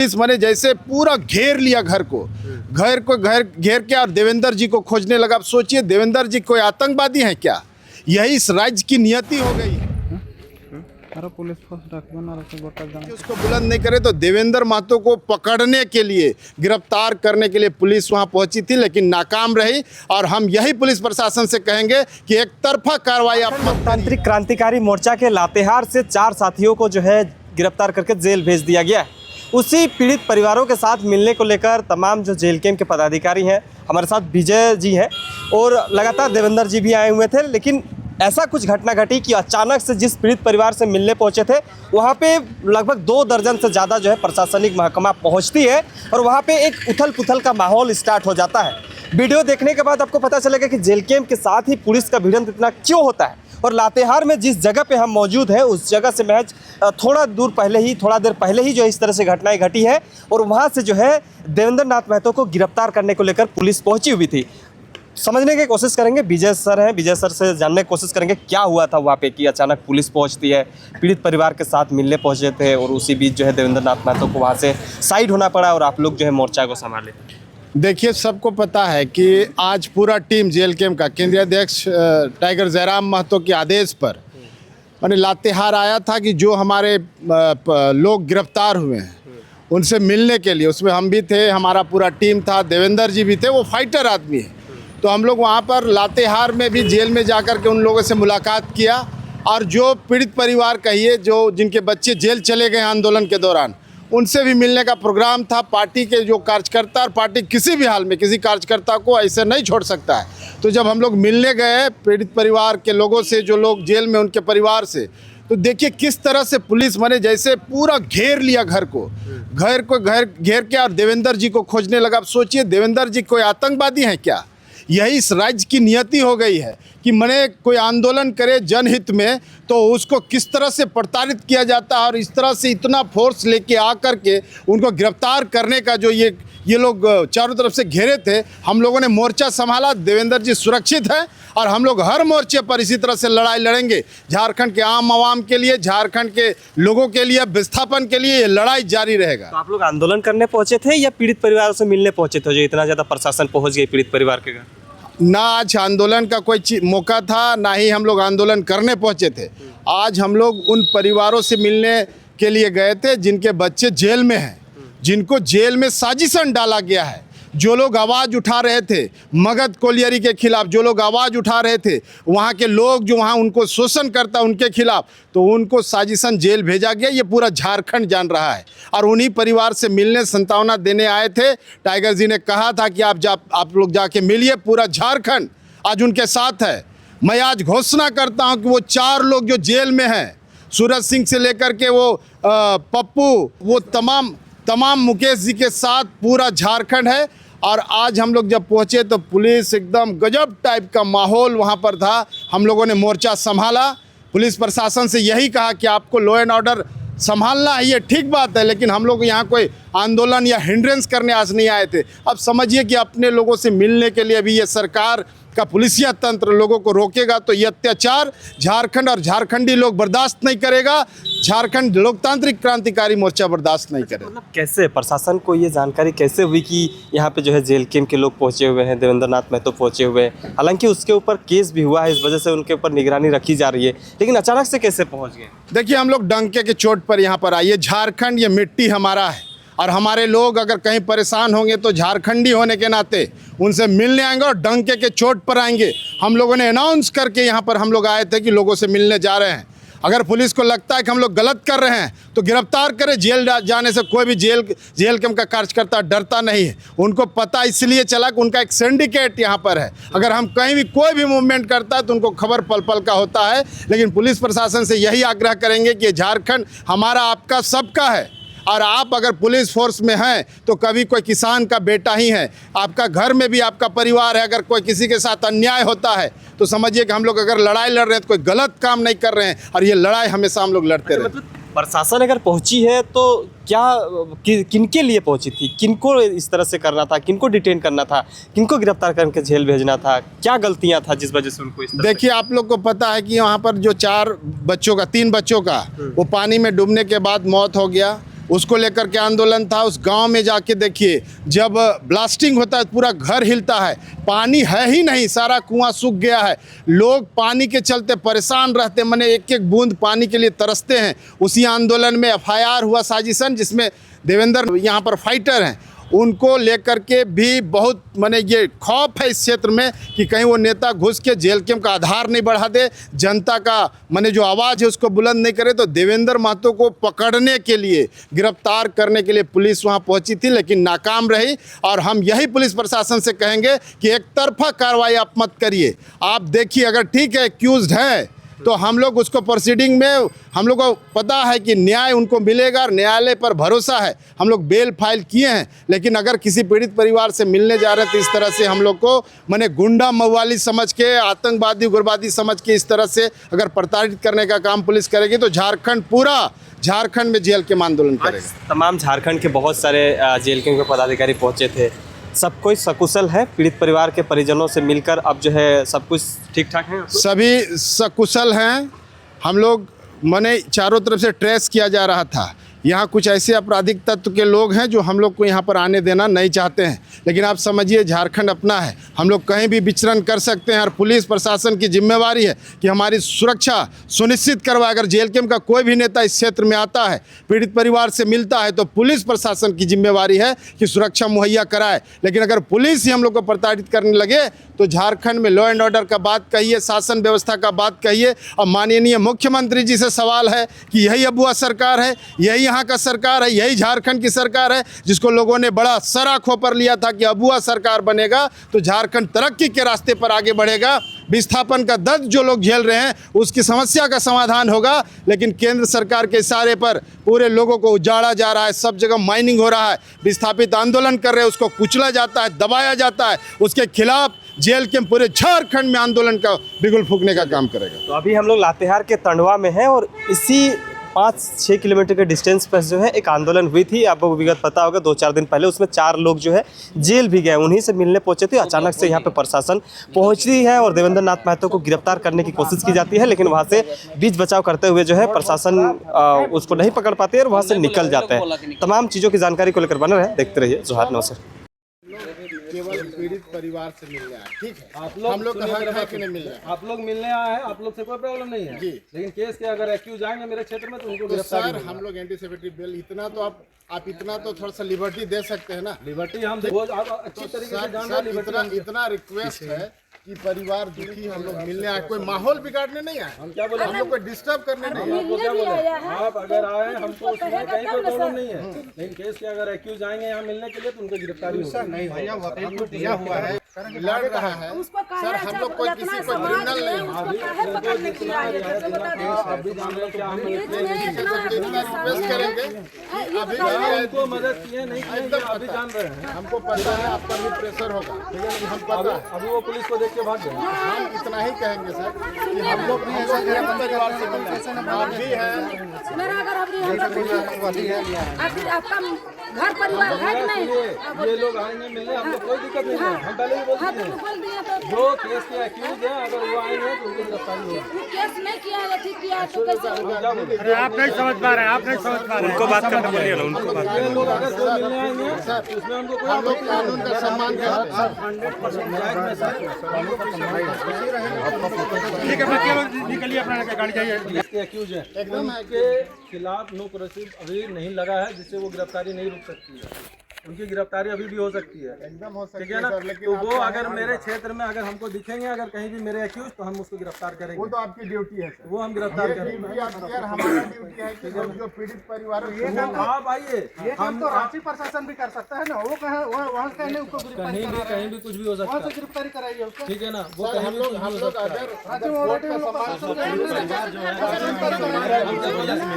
Police मैंने जैसे पूरा घेर लिया घर को घेर के और देवेंद्र जी को खोजने लगा। अब सोचिए देवेंद्र जी कोई आतंकवादी हैं क्या? यही इस राज्य की नियति हो गई है पुलिस कि उसको बुलंद नहीं करे। तो देवेंद्र महतो को पकड़ने के लिए, गिरफ्तार करने के लिए पुलिस वहां पहुंची थी, लेकिन नाकाम रही। और हम यही पुलिस प्रशासन से कहेंगे कि एक तरफा कार्रवाई आप लोकतांत्रिक क्रांतिकारी मोर्चा के लातेहार से 4 साथियों को जो है गिरफ्तार करके जेल भेज दिया गया है। उसी पीड़ित परिवारों के साथ मिलने को लेकर तमाम जो जेल कैंप के पदाधिकारी हैं, हमारे साथ विजय जी हैं और लगातार देवेंद्र जी भी आए हुए थे। लेकिन ऐसा कुछ घटना घटी कि अचानक से जिस पीड़ित परिवार से मिलने पहुंचे थे वहां पे लगभग 2 दर्जन से ज़्यादा जो है प्रशासनिक महकमा पहुंचती है और वहां पे एक उथल पुथल का माहौल स्टार्ट हो जाता है। वीडियो देखने के बाद आपको पता चलेगा कि जेल कैंप के साथ ही पुलिस का भिड़ंत इतना क्यों होता है। और लातेहार में जिस जगह पे हम मौजूद हैं उस जगह से महज थोड़ा देर पहले ही जो इस तरह से घटनाएं घटी है और वहाँ से जो है देवेंद्र नाथ महतो को गिरफ्तार करने को लेकर पुलिस पहुंची हुई थी। समझने की कोशिश करेंगे, विजय सर हैं, विजय सर से जानने की कोशिश करेंगे क्या हुआ था वहाँ पे कि अचानक पुलिस पहुंचती है, पीड़ित परिवार के साथ मिलने पहुंचे थे और उसी बीच जो है देवेंद्र नाथ महतो को वहाँ से साइड होना पड़ा और आप लोग जो है मोर्चा को संभाले। देखिए, सबको पता है कि आज पूरा टीम जेल कैंप का केंद्रीय अध्यक्ष टाइगर जयराम महतो के आदेश पर मैंने लातेहार आया था कि जो हमारे लोग गिरफ्तार हुए हैं उनसे मिलने के लिए। उसमें हम भी थे, हमारा पूरा टीम था, देवेंद्र जी भी थे, वो फाइटर आदमी है। तो हम लोग वहाँ पर लातेहार में भी जेल में जाकर के उन लोगों से मुलाकात किया और जो पीड़ित परिवार कहिए जो जिनके बच्चे जेल चले गए आंदोलन के दौरान, उनसे भी मिलने का प्रोग्राम था। पार्टी के जो कार्यकर्ता, और पार्टी किसी भी हाल में किसी कार्यकर्ता को ऐसे नहीं छोड़ सकता है। तो जब हम लोग मिलने गए पीड़ित परिवार के लोगों से, जो लोग जेल में उनके परिवार से, तो देखिए किस तरह से पुलिस मैंने जैसे पूरा घेर लिया घर घेर के और देवेंद्र जी को खोजने लगा। अब सोचिए देवेंद्र जी कोई आतंकवादी हैं क्या? यही इस राज्य की नियति हो गई है कि मैंने कोई आंदोलन करे जनहित में तो उसको किस तरह से प्रताड़ित किया जाता है और इस तरह से इतना फोर्स लेके आकर के उनको गिरफ्तार करने का जो ये लोग चारों तरफ से घेरे थे। हम लोगों ने मोर्चा संभाला, देवेंद्र जी सुरक्षित हैं और हम लोग हर मोर्चे पर इसी तरह से लड़ाई लड़ेंगे। झारखंड के आम आवाम के लिए, झारखंड के लोगों के लिए, विस्थापन के लिए ये लड़ाई जारी रहेगा। तो आप लोग आंदोलन करने पहुंचे थे या पीड़ित परिवारों से मिलने पहुंचे थे जो इतना ज़्यादा प्रशासन पहुँच गई पीड़ित परिवार के घर? ना आज आंदोलन का कोई मौका था, ना ही हम लोग आंदोलन करने पहुंचे थे। आज हम लोग उन परिवारों से मिलने के लिए गए थे जिनके बच्चे जेल में हैं, जिनको जेल में साजिशन डाला गया है। जो लोग आवाज़ उठा रहे थे मगध कोलियरी के खिलाफ, जो लोग आवाज़ उठा रहे थे वहाँ के लोग जो वहाँ उनको शोषण करता उनके खिलाफ, तो उनको साजिशन जेल भेजा गया। ये पूरा झारखंड जान रहा है और उन्हीं परिवार से मिलने, सांत्वना देने आए थे। टाइगर जी ने कहा था कि आप लोग जाके मिलिए, पूरा झारखंड आज उनके साथ है। मैं आज घोषणा करता हूँ कि वो 4 लोग जो जेल में हैं, सूरज सिंह से लेकर के वो पप्पू, वो तमाम मुकेश जी के साथ पूरा झारखंड है। और आज हम लोग जब पहुँचे तो पुलिस एकदम गजब टाइप का माहौल वहाँ पर था। हम लोगों ने मोर्चा संभाला, पुलिस प्रशासन से यही कहा कि आपको लॉ एंड ऑर्डर संभालना है, ये ठीक बात है, लेकिन हम लोग यहाँ कोई आंदोलन या हिंड्रेंस करने आज नहीं आए थे। अब समझिए कि अपने लोगों से मिलने के लिए अभी ये सरकार का पुलिसिया तंत्र लोगों को रोकेगा तो ये अत्याचार झारखंड और झारखंडी लोग बर्दाश्त नहीं करेगा। झारखंड लोकतांत्रिक क्रांतिकारी मोर्चा बर्दाश्त नहीं करेगा। मतलब कैसे प्रशासन को ये जानकारी कैसे हुई कि यहाँ पे जो है जेल कैंप के लोग पहुँचे हुए हैं, देवेंद्र नाथ महतो पहुँचे हुए हैं? हालांकि उसके ऊपर केस भी हुआ है, इस वजह से उनके ऊपर निगरानी रखी जा रही है, लेकिन अचानक से कैसे पहुँच गए? देखिए, हम लोग डंके के चोट पर यहाँ पर आए। ये झारखंड, ये मिट्टी हमारा है और हमारे लोग अगर कहीं परेशान होंगे तो झारखंडी होने के नाते उनसे मिलने आएंगे और डंके के चोट पर आएंगे। हम लोगों ने अनाउंस करके यहाँ पर हम लोग आए थे कि लोगों से मिलने जा रहे हैं। अगर पुलिस को लगता है कि हम लोग गलत कर रहे हैं तो गिरफ्तार करें। जेल जाने से कोई भी जेल कैंप का कार्यकर्ता डरता नहीं है। उनको पता इसलिए चला कि उनका एक सिंडिकेट यहाँ पर है। अगर हम कहीं भी कोई भी मूवमेंट करता है तो उनको खबर पल पल का होता है। लेकिन पुलिस प्रशासन से यही आग्रह करेंगे कि झारखंड हमारा, आपका, सबका है और आप अगर पुलिस फोर्स में हैं तो कभी कोई किसान का बेटा ही है। आपका घर में भी आपका परिवार है। अगर कोई किसी के साथ अन्याय होता है तो समझिए कि हम लोग अगर लड़ाई लड़ रहे हैं तो कोई गलत काम नहीं कर रहे हैं और ये लड़ाई हमेशा हम लोग लड़ते रहे। मतलब प्रशासन अगर पहुंची है तो क्या किनके लिए पहुंची थी? किनको इस तरह से करना था? किनको डिटेन करना था? किनको गिरफ्तार करके जेल भेजना था? क्या गलतियां था जिस वजह से उनको इस तरह? देखिए, आप लोग को पता है कि यहाँ पर जो 3 बच्चों का वो पानी में डूबने के बाद मौत हो गया। उसको लेकर के आंदोलन था। उस गांव में जाके देखिए, जब ब्लास्टिंग होता है पूरा घर हिलता है, पानी है ही नहीं, सारा कुआं सूख गया है, लोग पानी के चलते परेशान रहते, माने एक एक बूंद पानी के लिए तरसते हैं। उसी आंदोलन में FIR हुआ साजिशन, जिसमें देवेंद्र यहाँ पर फाइटर हैं, उनको लेकर के भी बहुत माने ये खौफ है इस क्षेत्र में कि कहीं वो नेता घुस के जेल कैंप का आधार नहीं बढ़ा दे, जनता का माने जो आवाज़ है उसको बुलंद नहीं करे। तो देवेंद्र महतो को पकड़ने के लिए, गिरफ्तार करने के लिए पुलिस वहां पहुंची थी, लेकिन नाकाम रही। और हम यही पुलिस प्रशासन से कहेंगे कि एक तरफा कार्रवाई आप मत करिए। आप देखिए, अगर ठीक है एक्यूज्ड है तो हम लोग उसको प्रोसीडिंग में, हम लोग को पता है कि न्याय उनको मिलेगा, न्यायालय पर भरोसा है, हम लोग बेल फाइल किए हैं। लेकिन अगर किसी पीड़ित परिवार से मिलने जा रहे हैं तो इस तरह से हम लोग को माने गुंडा मवाली समझ के, आतंकवादी उग्रवादी समझ के इस तरह से अगर प्रताड़ित करने का काम पुलिस करेगी तो झारखंड, पूरा झारखंड में जेल के आंदोलन करेगा। तमाम झारखंड के बहुत सारे जेल कैंप के पदाधिकारी पहुंचे थे, सब कोई सकुशल है, पीड़ित परिवार के परिजनों से मिलकर अब जो है सब कुछ ठीक ठाक है, सभी सकुशल हैं। हम लोग माने चारों तरफ से ट्रेस किया जा रहा था। यहाँ कुछ ऐसे आपराधिक तत्व के लोग हैं जो हम लोग को यहाँ पर आने देना नहीं चाहते हैं, लेकिन आप समझिए झारखंड अपना है, हम लोग कहीं भी विचरण कर सकते हैं और पुलिस प्रशासन की जिम्मेवारी है कि हमारी सुरक्षा सुनिश्चित करवाए। अगर जेल कैंप का कोई भी नेता इस क्षेत्र में आता है, पीड़ित परिवार से मिलता है, तो पुलिस प्रशासन की जिम्मेवारी है कि सुरक्षा मुहैया कराए। लेकिन अगर पुलिस ही हम लोग को प्रताड़ित करने लगे तो झारखंड में लॉ एंड ऑर्डर का बात कहिए, शासन व्यवस्था का बात कहिए। और माननीय मुख्यमंत्री जी से सवाल है कि यही अबुआ सरकार है, यही यहाँ का सरकार है, यही झारखंड की सरकार है जिसको लोगों ने बड़ा सरा खोपर लिया था कि अबुआ सरकार बनेगा तो झारखंड तरक्की के रास्ते पर आगे बढ़ेगा, विस्थापन का दर्द जो लोग झेल रहे हैं उसकी समस्या का समाधान होगा। लेकिन केंद्र सरकार के इशारे पर पूरे लोगों को उजाड़ा जा रहा है, सब जगह माइनिंग हो रहा है, विस्थापित आंदोलन कर रहे हैं, उसको कुचला जाता है, दबाया जाता है। उसके खिलाफ जेल के पूरे झारखंड में आंदोलन का बिगुल फूंकने का काम करेगा। तो अभी हम लोग लातेहार के टंडवा में हैं और इसी 5-6 किलोमीटर के डिस्टेंस पर जो है एक आंदोलन हुई थी, आपको विगत पता होगा 2-4 दिन पहले, उसमें 4 लोग जो है जेल भी गए, उन्हीं से मिलने पहुंचे थे। अचानक से यहाँ पे प्रशासन पहुंचती है और देवेंद्र नाथ महतो को गिरफ्तार करने की कोशिश की जाती है, लेकिन वहाँ से बीच बचाव करते हुए जो है प्रशासन उसको नहीं पकड़ पाते और वहाँ से निकल जाते हैं। तमाम चीज़ों की जानकारी को लेकर बने रहे, देखते रहिए जोहार नमस्कार। केवल पीड़ित परिवार से मिलने आए, ठीक है, आप लोग हम लोग का हक है कि नहीं मिलने आए। आप लोग मिलने आए हैं, आप लोग से कोई प्रॉब्लम नहीं है जी। लेकिन केस के अगर एक्यूज आएंगे मेरे क्षेत्र में तो उनको तो गिरफ्तार सर हम लोग एंटीसिपेटरी बिल इतना तो आप इतना तो थोड़ा सा लिबर्टी दे सकते हैं ना। लिबर्टी हम वो आप अच्छी तरीके से जान रहे हैं। सर इतना रिक्वेस्ट है कि परिवार दुखी, हम लोग मिलने आए, कोई माहौल बिगाड़ने नहीं आए, हम क्या बोले, हम लोग को डिस्टर्ब करने नहीं आए। आपको क्या बोले, आप अगर आए हमको उसमें कहीं कोई प्रॉब्लम नहीं है, लेकिन केस के अगर एक्यूज आएंगे यहाँ मिलने के लिए तो उनको गिरफ्तारी नहीं दिया हुआ है, लड़ रहा है सर, हम लोग कोई किसी को क्रिमिनल नहीं है। अभी जान रहे क्या हम रिक्वेस्ट करेंगे, अभी उनको मदद किए नहीं किए अभी जान रहे हैं। हमको पता है आप पर भी प्रेशर होगा, ठीक है, हम पता है। अभी वो पुलिस को देख के भाग गए। हम इतना ही कहेंगे सर कि हम लोग भी ऐसा परिवार से मिलना आप भी हैं, मेरा अगर आपका घर परिवार है कि नहीं, ये लोग आएंगे मिलने, हम लोग कोई दिक्कत नहीं है, हम पहले ही बोल दिए जो केस के एक्यूज है अगर वो आएंगे तो उनको गिरफ्तारी होगी। वो केस नहीं किया है, ठीक किया है तो कैसे होगा? अरे आप नहीं समझ पा रहे हैं, आप नहीं समझ पा रहे हैं। उनको बात करने बोलिए ना, उनको बात ये लोग अगर कोई मिलने आएंगे उसमें हमको कोई हम लोग कानून का सम्मान करते हैं। 100% ठीक है, निकलिए अपना गाड़ी जाइए। इसके एक्यूज हैं एकदम उनके खिलाफ नो प्रोसीड अभी नहीं लगा है, जिससे वो गिरफ्तारी नहीं रुक सकती है। उनकी गिरफ्तारी अभी भी हो सकती है, एकदम हो सकती ठीक है ना। सर, लेकिन तो आप वो क्या अगर है, मेरे क्षेत्र में अगर हमको दिखेंगे अगर कहीं भी मेरे एक्यूज तो हम उसको गिरफ्तार वो करेंगे, तो आपकी ड्यूटी है सर, वो हम गिरफ्तार ये करेंगे। ड्यूटी आपकी और हमारी ड्यूटी है कि जो पीड़ित परिवार आप आइए, हम तो राज्य प्रशासन भी कर सकता है ना, वो वहाँ कहने उसको कहीं भी कुछ भी हो सकता है, गिरफ्तारी कराइए उसको। ठीक है ना। वो कहीं हम भी लोग कुछ भी हो सकता है।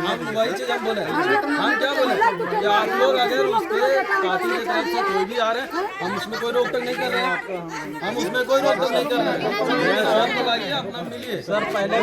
हम वही चीज हम बोले, हम क्या बोले कि आप लोग अगर उसके पार्टी की तरफ से कोई भी आ रहे हैं हम उसमें कोई रोक टोक नहीं कर रहे हैं, हम उसमें कोई रोक टोक नहीं कर रहे हैं। अपना मिलिए सर, पहले